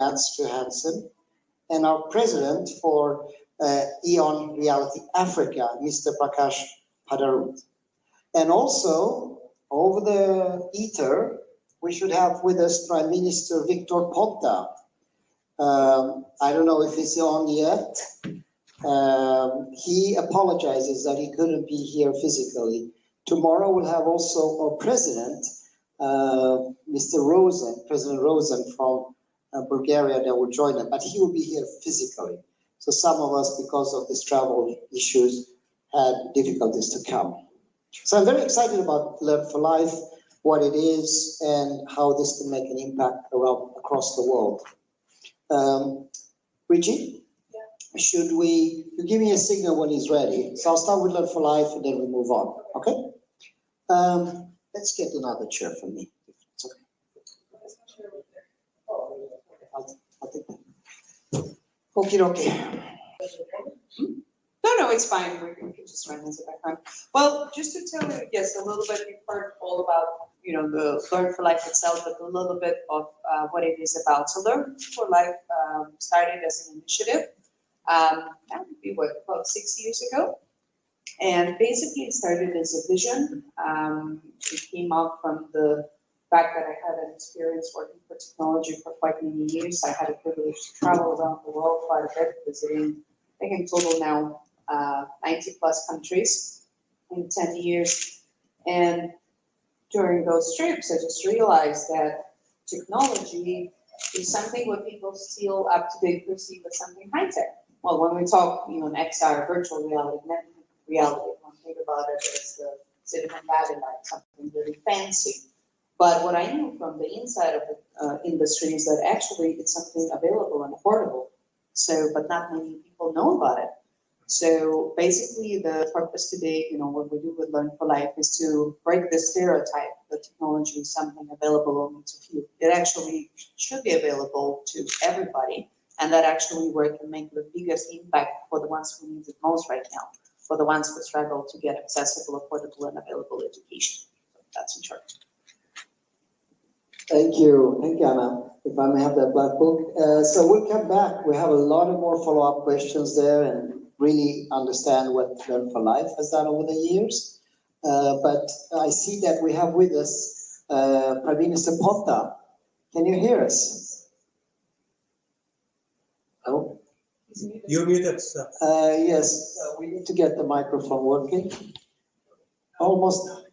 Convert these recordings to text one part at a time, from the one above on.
Johansson, and our president for EON Reality Africa, Mr. Prakash Padaruth. And also, over the ether, we should have with us Prime Minister Victor Ponta. I don't know if he's on yet. He apologizes that he couldn't be here physically. Tomorrow we'll have also our president, Mr. Rosen, President Rosen from Bulgaria, that will join us, but he will be here physically. So some of us, because of these travel issues, had difficulties to come. So I'm very excited about Learn for Life, what it is, and how this can make an impact across the world. Reggie, should you give me a signal when he's ready? So I'll start with Learn for Life and then we move on, okay? Let's get another chair for me. It's okay. I'll take that. Okay. No, it's fine. We can just run as a background. Well, just to tell you, yes, a little bit, you've heard all about, the Learn for Life itself, but a little bit of what it is about. So Learn for Life started as an initiative, that would be about 6 years ago. And basically it started as a vision. It came out from the fact that I had an experience working for technology for quite many years. I had a privilege to travel around the world quite a bit, visiting, I think in total now, 90 plus countries in 10 years. And during those trips, I just realized that technology is something what people still up to date perceive as something high tech. Well, when we talk, XR, virtual reality, one think about it as the Silicon Valley life, something really fancy. But what I knew from the inside of the industry is that actually it's something available and affordable. So, but not many people know about it. So basically the purpose today, what we do with Learn for Life is to break the stereotype that technology is something available only to few. It actually should be available to everybody. And that actually where it can make the biggest impact for the ones who need it most right now, for the ones who struggle to get accessible, affordable, and available education. So that's in short. Thank you, Anna. If I may have that black book. So we'll come back. We have a lot of more follow-up questions there and really understand what Learn for Life has done over the years. But I see that we have with us Prime Minister Ponta. Can you hear us? Oh. You're muted, sir. Yes, we need to get the microphone working. Almost.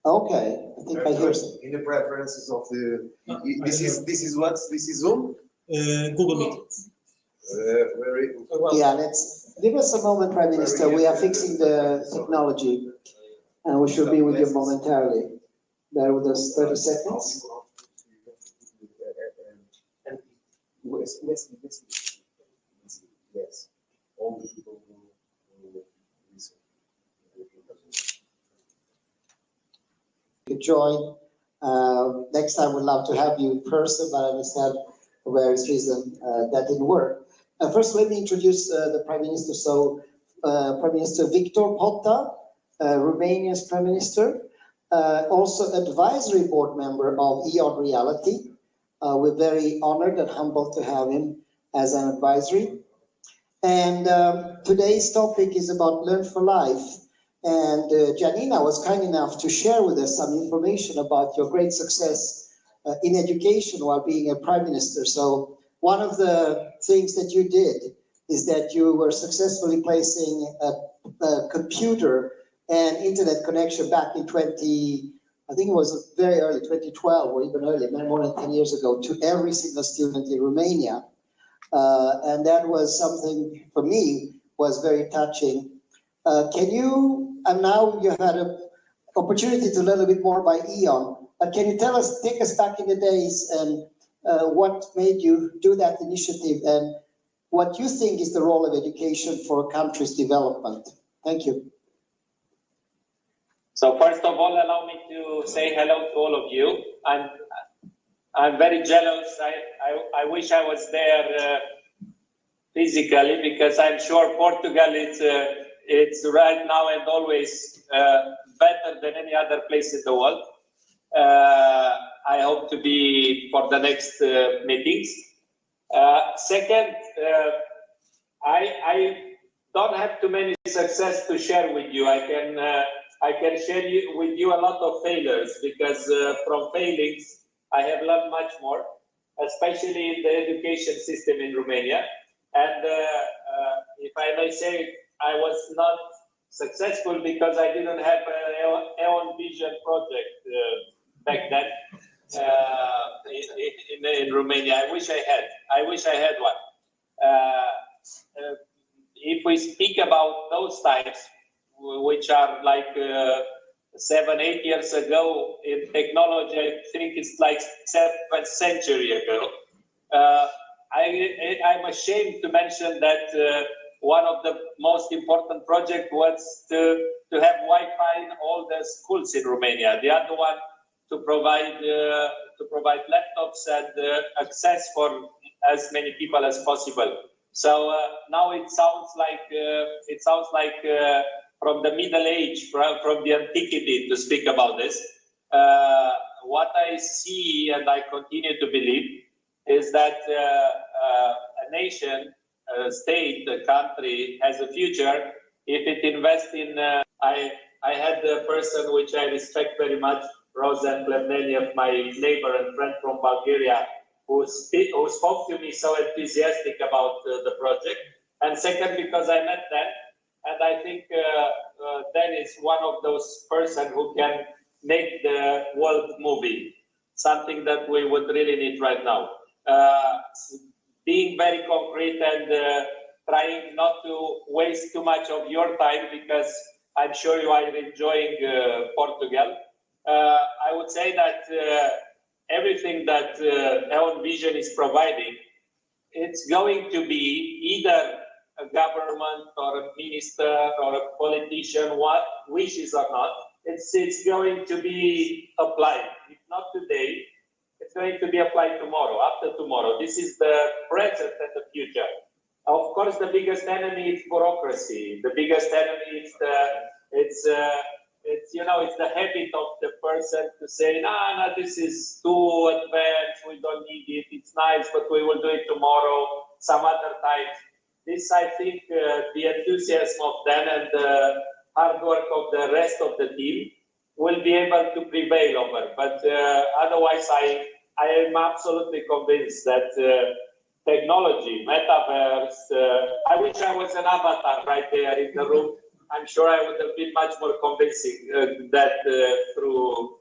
Okay, I think I hear some. In the preferences of the, this is Zoom? Google Meet. Very Yeah, let's give us a moment, Prime Minister. We are fixing the technology, and we should be with you momentarily. Bear with us 30 seconds. Yes, all the people who listen. You join. Next time, we'd love to have you in person, but I understand for various reasons that didn't work. First, let me introduce the Prime Minister. So, Prime Minister Victor Ponta, Romania's Prime Minister, also advisory board member of EON Reality. We're very honored and humbled to have him as an advisory. And today's topic is about Learn for Life. And Janina was kind enough to share with us some information about your great success in education while being a Prime Minister. So one of the things that you did is that you were successfully placing a computer and internet connection back in I think it was very early, 2012 or even earlier, more than 10 years ago, to every single student in Romania. And that was something, for me, was very touching. And now you had an opportunity to learn a bit more by EON, but can you take us back in the days and what made you do that initiative and what you think is the role of education for a country's development? Thank you. So first of all, allow me to say hello to all of you. I'm very jealous. I wish I was there physically, because I'm sure Portugal it's right now and always better than any other place in the world. I hope to be for the next meetings. Second, I don't have too many success to share with you. I can share with you a lot of failures because from failings I have learned much more, especially in the education system in Romania. And if I may say, I was not successful because I didn't have an EON Vision project back then in Romania. I wish I had one. If we speak about those times, which are like 7-8 years ago in technology, I think it's like 7th century ago. I'm ashamed to mention that one of the most important projects was to have Wi-Fi in all the schools in Romania. The other one to provide laptops and access for as many people as possible. So now it sounds like from the Middle Age, from the antiquity to speak about this. What I see and I continue to believe is that a nation, a state, a country has a future if it invests in. I had a person which I respect very much, Rosen Plevneniev, my neighbor and friend from Bulgaria, who spoke to me so enthusiastic about the project. And second, because I met Dan, and I think Dan is one of those persons who can make the world movie, something that we would really need right now. Being very concrete and trying not to waste too much of your time, because I'm sure you are enjoying Portugal. I would say that everything that EON Vision is providing, it's going to be either a government or a minister or a politician, what wishes or not, it's going to be applied. If not today, it's going to be applied tomorrow, after tomorrow. This is the present and the future. Of course, the biggest enemy is bureaucracy. The biggest enemy is it's the habit of the person to say, no, this is too advanced, we don't need it, it's nice, but we will do it tomorrow, some other time. This, I think, the enthusiasm of them and the hard work of the rest of the team will be able to prevail over. But otherwise, I am absolutely convinced that technology, metaverse, I wish I was an avatar right there in the room. I'm sure I would have been much more convincing through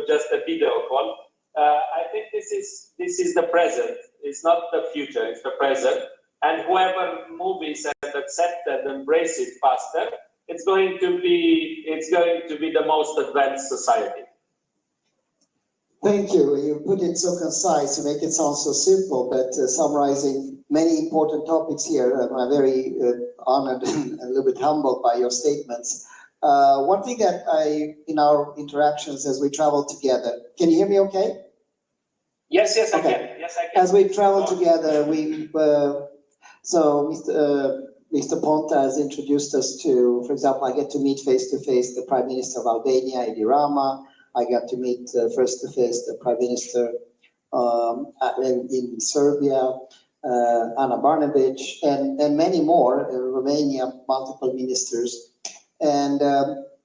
just a video call. I think this is the present. It's not the future. It's the present. And whoever moves and accepts and embrace it faster, it's going to be the most advanced society. Thank you. You put it so concise to make it sound so simple, but summarizing many important topics here. I'm very honored and a little bit humbled by your statements. One thing that in our interactions as we travel together, can you hear me okay? Yes, okay. I can. Yes, I can. As we travel together, Mr. Ponta has introduced us to, for example, I get to meet face-to-face the Prime Minister of Albania, Edi Rama. I got to meet face-to-face the Prime Minister in Serbia, Ana Barnabic, and many more, Romania, multiple ministers. And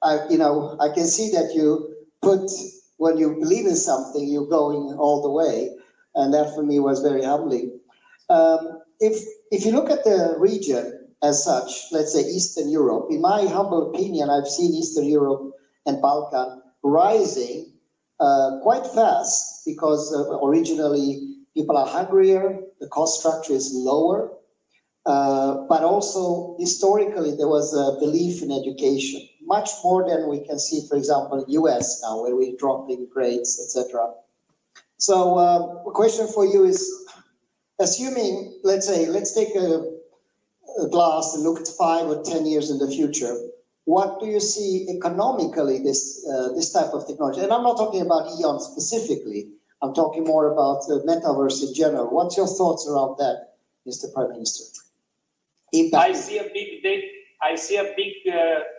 I can see that you when you believe in something, you're going all the way. And that for me was very humbling. If you look at the region as such, let's say Eastern Europe, in my humble opinion, I've seen Eastern Europe and Balkan rising quite fast because originally people are hungrier, the cost structure is lower, but also historically there was a belief in education, much more than we can see, for example, in US now, where we're dropping grades, etc. So a question for you is, assuming, let's take a glass and look at 5 or 10 years in the future, what do you see economically this type of technology? And I'm not talking about EON specifically. I'm talking more about the metaverse in general. What's your thoughts around that, Mr. Prime Minister? I see a big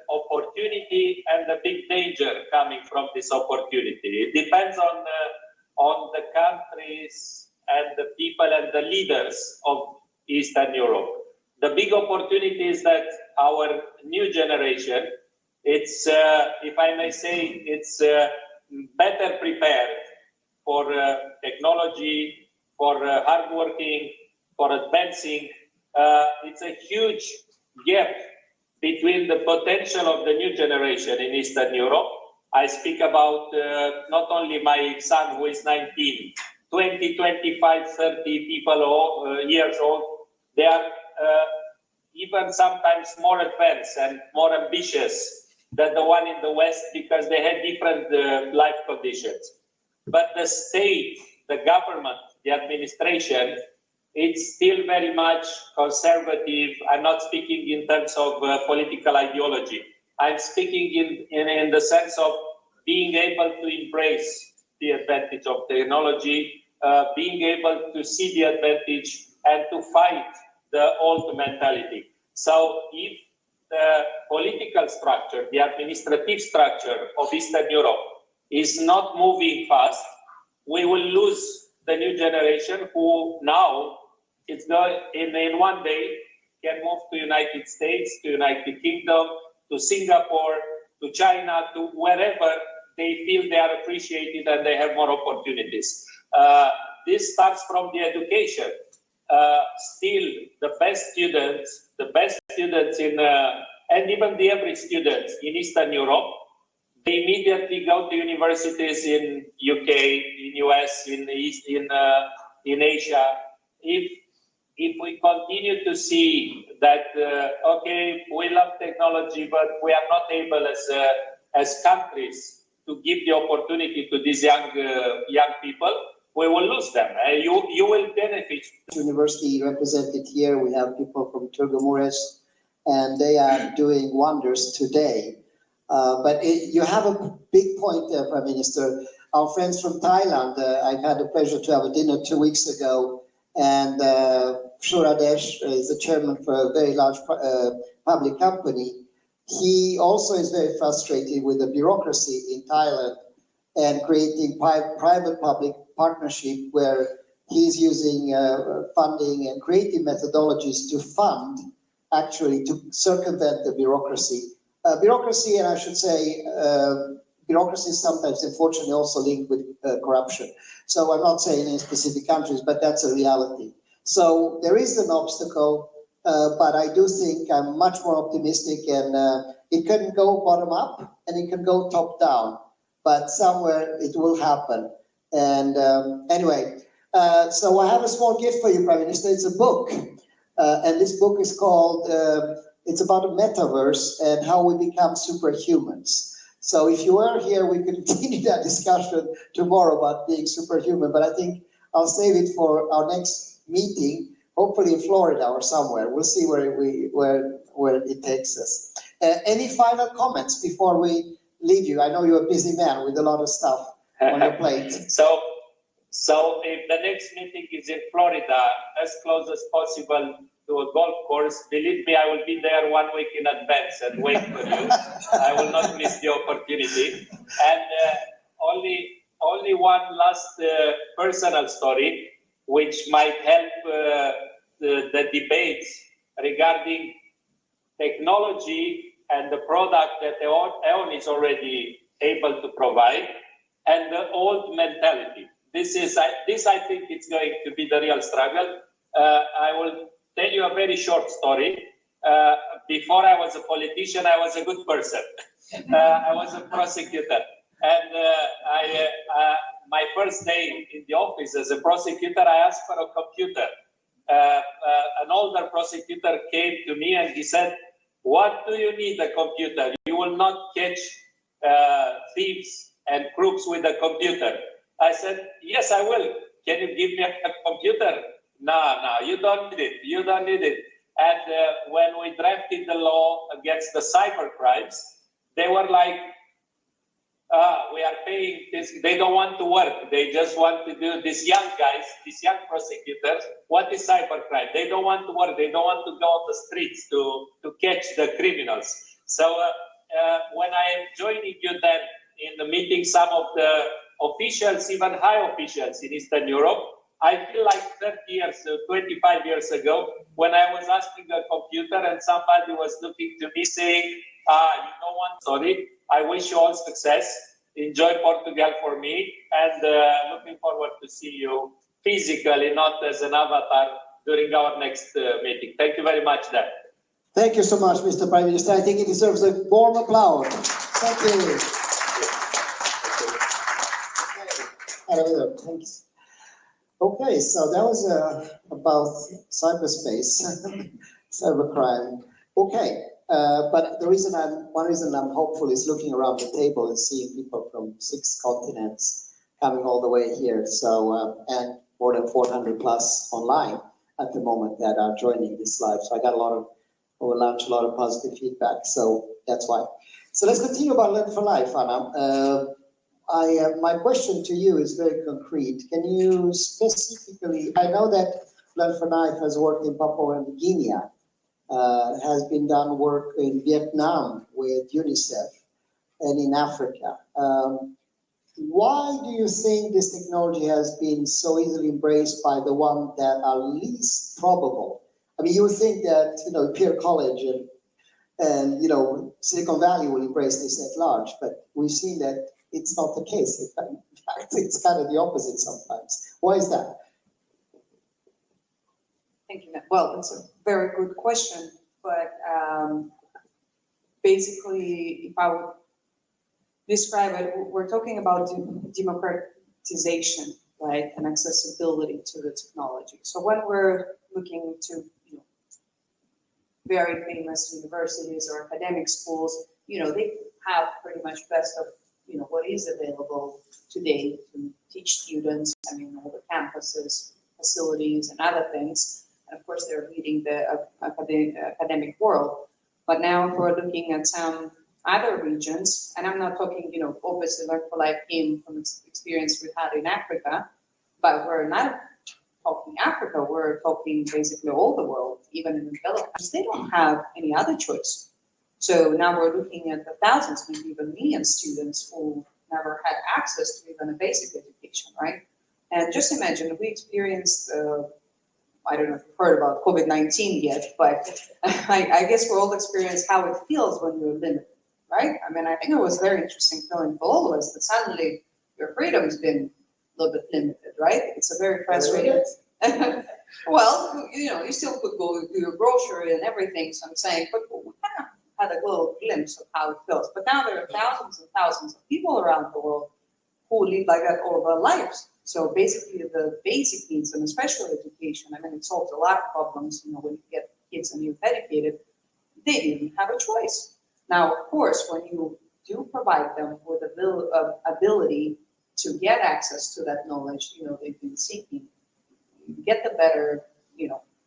opportunity and a big danger coming from this opportunity. It depends on the countries and the people and the leaders of Eastern Europe. The big opportunity is that our new generation, it's, if I may say, it's better prepared for technology, for hardworking, for advancing. It's a huge gap between the potential of the new generation in Eastern Europe. I speak about not only my son who is 19, 20, 25, 30 people years old. They are even sometimes more advanced and more ambitious than the one in the West because they had different life conditions. But the state, the government, the administration, it's still very much conservative. I'm not speaking in terms of political ideology. I'm speaking in the sense of being able to embrace the advantage of technology, being able to see the advantage and to fight the old mentality. So if the political structure, the administrative structure of Eastern Europe is not moving fast, we will lose the new generation who now it's going in one day can move to United States, to United Kingdom, to Singapore, to China, to wherever they feel they are appreciated and they have more opportunities. This starts from the education. Still, the best students in, and even the average students in Eastern Europe, they immediately go to universities in UK, in US, in Asia. If we continue to see that, okay, we love technology, but we are not able as countries to give the opportunity to these young people, we will lose them. You will benefit. University represented here, we have people from Turgomures, and they are doing wonders today. But you have a big point there, Prime Minister. Our friends from Thailand, I've had the pleasure to have a dinner 2 weeks ago, and Shuradesh is the chairman for a very large public company. He also is very frustrated with the bureaucracy in Thailand and creating private-public partnership where he's using funding and creative methodologies to fund, actually, to circumvent the bureaucracy. Bureaucracy, and I should say, bureaucracy is sometimes, unfortunately, also linked with corruption. So I'm not saying in specific countries, but that's a reality. So there is an obstacle, but I do think I'm much more optimistic, and it can go bottom up and it can go top down, but somewhere it will happen. And anyway, so I have a small gift for you, Prime Minister. It's a book, and this book is called, it's about a metaverse and how we become superhumans. So if you are here, we can continue that discussion tomorrow about being superhuman, but I think I'll save it for our next meeting, hopefully in Florida or somewhere. We'll see where it takes us. Any final comments before we leave you? I know you're a busy man with a lot of stuff on your plate. So if the next meeting is in Florida, as close as possible to a golf course, believe me, I will be there 1 week in advance and wait for you. I will not miss the opportunity. And only one last personal story, which might help the debates regarding technology and the product that EON is already able to provide, and the old mentality. This I think it's going to be the real struggle. I will tell you a very short story. Before I was a politician, I was a good person. I was a prosecutor. And my first day in the office as a prosecutor, I asked for a computer. An older prosecutor came to me and he said, "What do you need a computer? You will not catch thieves and crooks with a computer." I said, "Yes, I will. Can you give me a computer?" No, you don't need it. You don't need it. And when we drafted the law against the cyber crimes, they were like, we are paying this. They don't want to work. They just want to do these young guys, these young prosecutors. What is cybercrime? They don't want to work. They don't want to go on the streets to catch the criminals. So when I am joining you then in the meeting, some of the officials, even high officials in Eastern Europe, I feel like 30 years, 25 years ago, when I was asking a computer and somebody was looking to me saying, you know what, sorry, I wish you all success. Enjoy Portugal for me, and looking forward to see you physically, not as an avatar, during our next meeting. Thank you very much, Dan. Thank you so much, Mr. Prime Minister. I think it deserves a warm applause. Thank you. Thanks. Okay, so that was about cyberspace, cybercrime. Okay, but one reason I'm hopeful is looking around the table and seeing people from 6 continents coming all the way here. So, and more than 400 plus online at the moment that are joining this live. So I got a lot of positive feedback. So that's why. So let's continue about Learn for Life, Anna. My question to you is very concrete. Can you specifically, I know that Learn for Life has worked in Papua New Guinea, has been done work in Vietnam with UNICEF and in Africa. Why do you think this technology has been so easily embraced by the ones that are least probable? I mean, you would think that, Pierre College and Silicon Valley will embrace this at large, but we've seen that it's not the case. In fact, it's kind of the opposite sometimes. Why is that? Thank you. Well, it's a very good question, but basically, if I would describe it, we're talking about democratization, right, and accessibility to the technology. So when we're looking to very famous universities or academic schools, they have pretty much best of what is available today to teach students. I mean, all the campuses, facilities, and other things. And of course, they're leading the academic world. But now, if we're looking at some other regions, and I'm not talking, obviously, Learn for Life came from experience we had in Africa, but we're not talking Africa. We're talking basically all the world, even in the developed countries. They don't have any other choice. So now we're looking at the thousands, maybe even millions students who never had access to even a basic education, right? And just imagine, we experienced, I don't know if you've heard about COVID-19 yet, but I guess we all experienced how it feels when you're limited, right? I mean, I think it was very interesting feeling for all of us that suddenly your freedom's been a little bit limited, right? It's a very frustrating. Well, you still could go do your grocery and everything, so I'm saying, but we kind of had a little glimpse of how it feels. But now there are thousands and thousands of people around the world who live like that all their lives. So basically the basic needs, and especially education, I mean, it solves a lot of problems, when you get kids and you're educated, they didn't have a choice. Now, of course, when you do provide them with the ability to get access to that knowledge, they've been seeking, you get the better,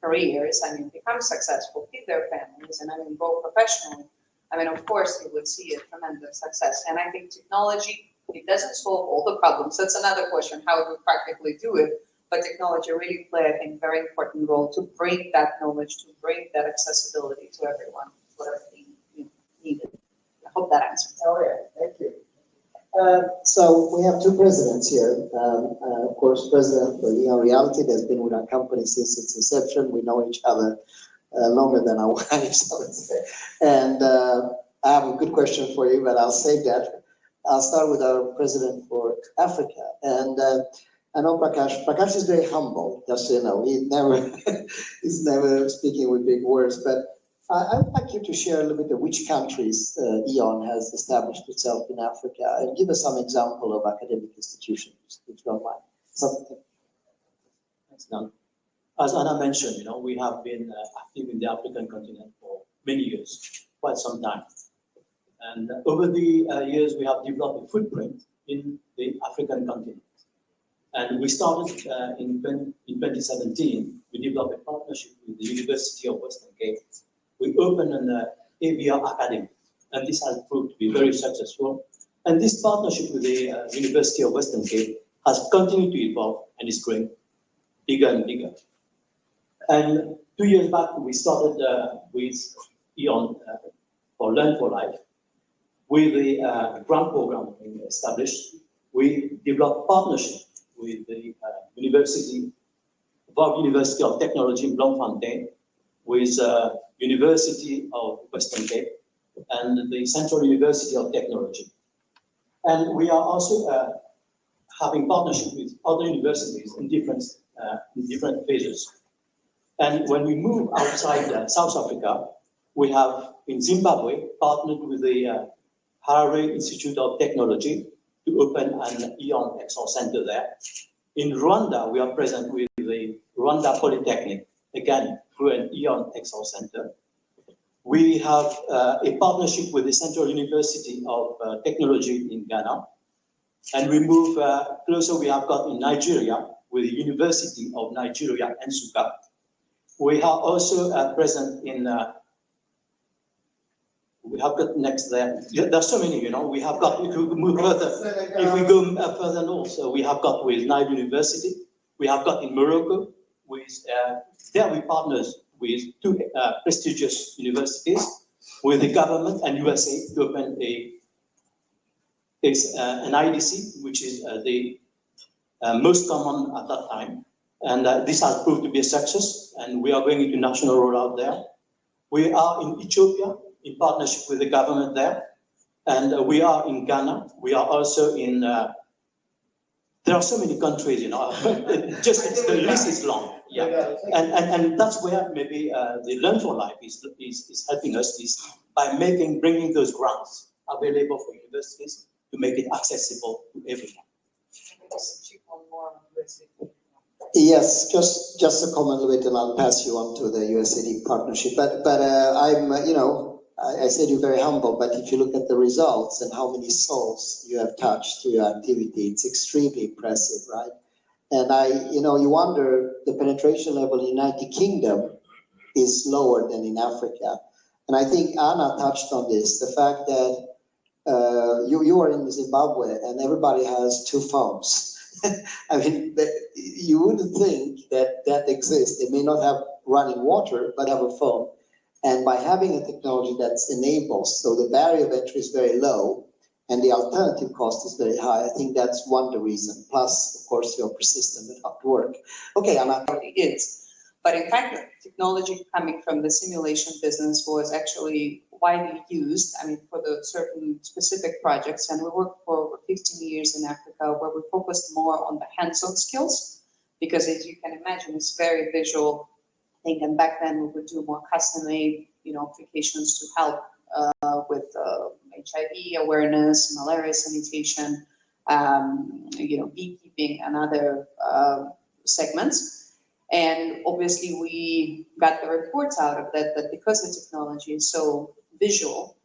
careers, I mean, become successful, feed their families, and I mean, grow professionally. I mean, of course, you would see a tremendous success. And I think technology, it doesn't solve all the problems. That's another question, how do we practically do it? But technology really play, I think, a very important role to bring that knowledge, to bring that accessibility to everyone, whatever they needed. I hope that answers. Oh, yeah, thank you. So we have 2 presidents here. Of course, President for EON Reality has been with our company since its inception. We know each other longer than our wives, I would say. And I have a good question for you, but I'll save that. I'll start with our president for Africa. And I know Prakash. Prakash is very humble, just so you know. He's never speaking with big words, but I'd like you to share a little bit of which countries EON has established itself in Africa, and give us some example of academic institutions, if you don't mind. Something. Thanks, Dan. As Anna mentioned, we have been active in the African continent for many years, quite some time. And over the years, we have developed a footprint in the African continent. And we started in 2017, we developed a partnership with the University of Western Cape. We opened an ABR Academy, and this has proved to be very successful. And this partnership with the University of Western Cape has continued to evolve and is growing bigger and bigger. And 2 years back, we started with EON for Learn for Life. With the grant program established, we developed partnership with the University Vaud University of Technology in Bloemfontein, with University of Western Cape, and the Central University of Technology. And we are also having partnership with other universities in different phases. And when we move outside South Africa, we have in Zimbabwe partnered with the Harare Institute of Technology to open an EON XR center there. In Rwanda, we are present with the Rwanda Polytechnic, again through an EON XR center. We have a partnership with the Central University of Technology in Ghana. And we move closer, we have got in Nigeria with the University of Nigeria, Nsukka. We are also present in, we have got next there, there's so many, you know, we have got, if we move further, if we go further north, we have got with Nile University, we have got in Morocco, with, there we partners with two prestigious universities, with the government and USA to open an IDC, which is the most common at that time. And this has proved to be a success, and we are going into national rollout there. We are in Ethiopia in partnership with the government there, and we are in Ghana. We are also in, there are so many countries, you know, just the list is long. Yeah, and that's where maybe the Learn for Life is helping us is by bringing those grants available for universities to make it accessible to everyone. Yes, just a comment, Louis, and I'll pass you on to the USAID partnership. But I'm, you know, I said you're very humble, but if you look at the results and how many souls you have touched through your activity, it's extremely impressive, right? And you know, you wonder the penetration level in the United Kingdom is lower than in Africa. And I think Anna touched on this, the fact that you are in Zimbabwe and everybody has 2 phones. I mean, you wouldn't think that exists. They may not have running water, but have a phone. And by having a technology that enables, so the barrier of entry is very low and the alternative cost is very high, I think that's one of the reasons. Plus, of course, you're persistent and hard work. Okay, Anna. It is. But in fact, technology coming from the simulation business was actually widely used, I mean, for the certain specific projects. And we worked for over 15 years in Africa where we focused more on the hands-on skills, because as you can imagine, it's very visual thing. And back then we would do more custom-made, you know, applications to help with HIV awareness, malaria sanitation, you know, beekeeping and other segments. And obviously we got the reports out of that because the technology is so visual,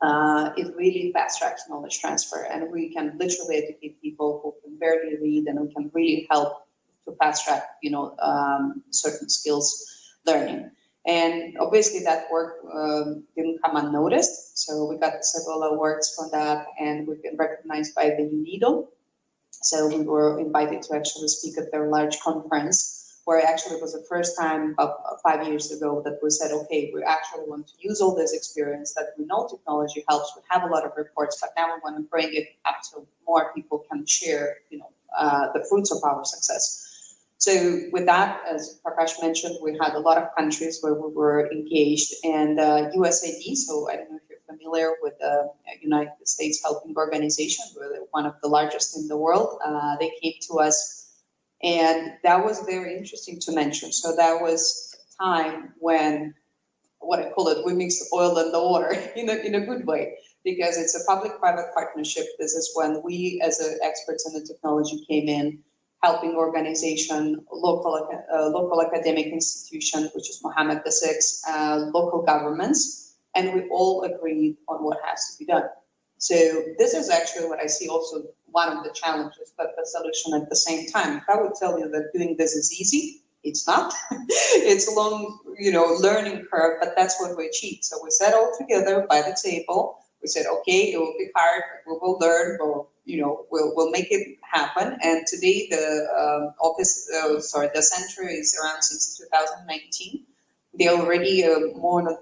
it really fast tracks knowledge transfer, and we can literally educate people who can barely read, and we can really help to fast track, you know, certain skills learning. And obviously that work didn't come unnoticed, so we got several awards for that, and we've been recognized by the UNIDO. So we were invited to actually speak at their large conference, where actually it was the first time about 5 years ago that we said, okay, we actually want to use all this experience that we know technology helps. We have a lot of reports, but now we want to bring it up so more people can share, you know, the fruits of our success. So with that, as Prakash mentioned, we had a lot of countries where we were engaged, and USAID, so I don't know if you're familiar with the United States Helping Organization, we're one of the largest in the world. They came to us. And that was very interesting to mention. So that was a time when, what I call it, we mixed oil and the water in a good way, because it's a public-private partnership. This is when we, as experts in the technology, came in, helping organization, local academic institution, which is Mohammed VI, local governments, and we all agreed on what has to be done. So this is actually what I see also one of the challenges, but the solution at the same time. If I would tell you that doing this is easy, it's not. It's a long, you know, learning curve, but that's what we achieved. So we sat all together by the table. We said, okay, it will be hard, but we will learn. We'll make it happen. And today the the center is around since 2019. They already more than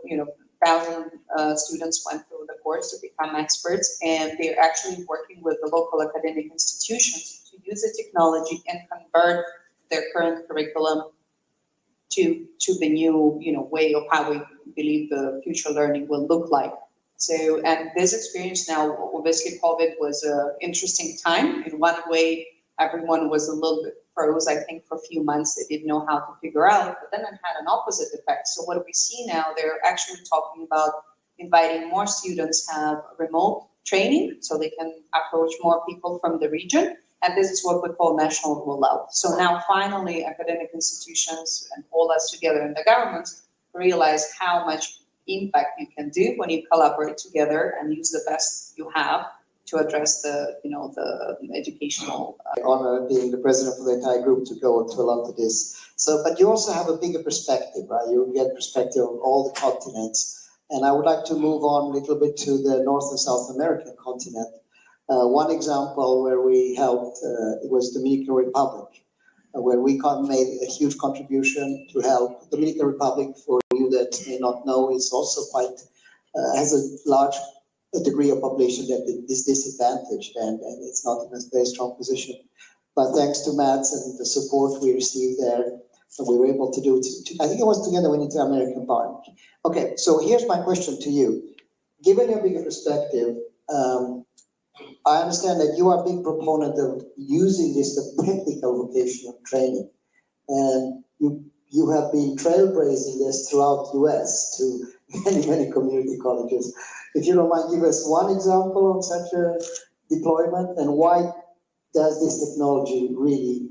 1,000 students went through the course to become experts, and they're actually working with the local academic institutions to use the technology and convert their current curriculum to the new, way of how we believe the future learning will look like. So, and this experience now, obviously COVID was an interesting time. In one way, everyone was a little bit froze, I think, for a few months. They didn't know how to figure out, but then it had an opposite effect. So what we see now, they're actually talking about inviting more students have remote training so they can approach more people from the region. And this is what we call national rollout. So now finally academic institutions and all us together in the government realize how much impact you can do when you collaborate together and use the best you have to address the educational. Honor being the president for the entire group to go to a lot of this. So, but you also have a bigger perspective, right? You get perspective of all the continents. And I would like to move on a little bit to the North and South American continent. One example where we helped was Dominican Republic, where we made a huge contribution to help. Dominican Republic, for you that may not know, is also quite, has a large degree of population that is disadvantaged and it's not in a very strong position. But thanks to Matt's and the support we received there, we were able to do it. I think it was together with the American Park. Okay, so here's my question to you. Given your bigger perspective, I understand that you are a big proponent of using this technical vocational training, and you have been trailblazing this throughout the US to many community colleges. If you don't mind, give us one example of such a deployment, and why does this technology really,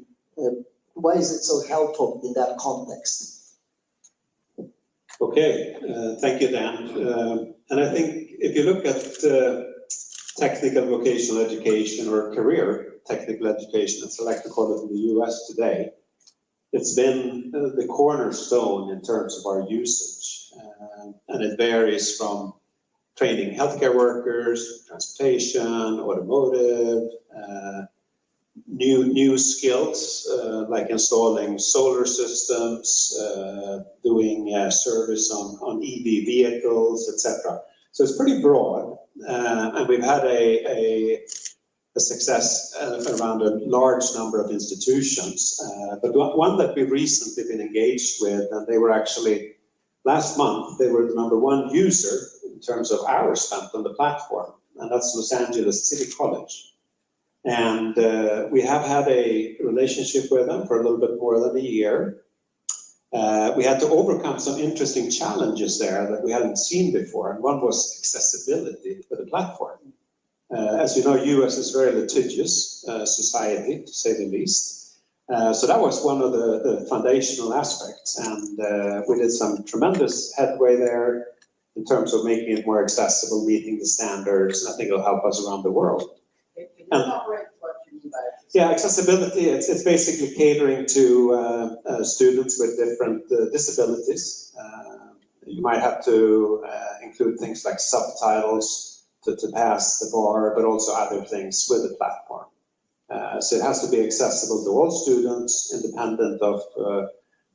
why is it so helpful in that context? Okay, thank you, Dan. And I think if you look at technical vocational education or career technical education, as I like to call it in the US today, it's been the cornerstone in terms of our usage. And it varies from training healthcare workers, transportation, automotive, new skills like installing solar systems, doing service on EV vehicles, etc. So it's pretty broad, and we've had a success around a large number of institutions. But one that we've recently been engaged with, and they were actually, last month, they were the #1 user in terms of hours spent on the platform, and that's Los Angeles City College. And we have had a relationship with them for a little bit more than a year. We had to overcome some interesting challenges there that we hadn't seen before, and one was accessibility for the platform. As you know, US is a very litigious society, to say the least. So that was one of the foundational aspects, and we did some tremendous headway there in terms of making it more accessible, meeting the standards, and I think it'll help us around the world. Yeah, accessibility, it's basically catering to students with different disabilities. You might have to include things like subtitles to pass the bar, but also other things with the platform. So it has to be accessible to all students, independent of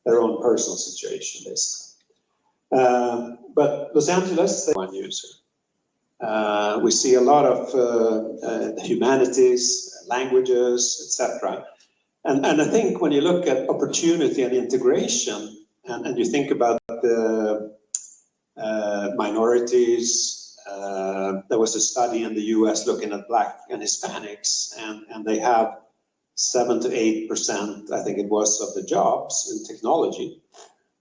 their own personal situation, basically. But Los Angeles, they're one user. We see a lot of humanities, languages, etc. And I think when you look at opportunity and integration, and you think about the minorities, there was a study in the US looking at Black and Hispanics, and they have 7 to 8%, I think it was, of the jobs in technology.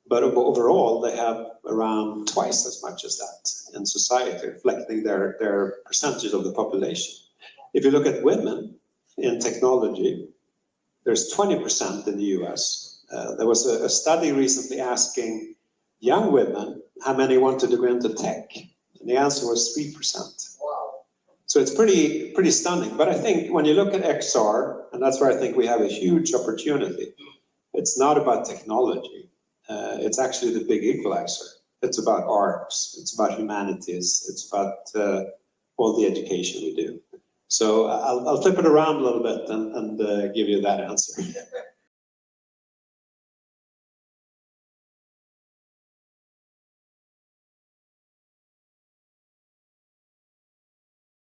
But overall, they have around twice as much as that in society, reflecting their percentage of the population. If you look at women in technology, there's 20% in the US. There was a study recently asking young women how many wanted to go into tech, and the answer was 3%. Wow. So it's pretty stunning. But I think when you look at XR, and that's where I think we have a huge opportunity, it's not about technology. It's actually the big equalizer. It's about arts, it's about humanities, it's about all the education we do. So I'll flip it around a little bit and give you that answer.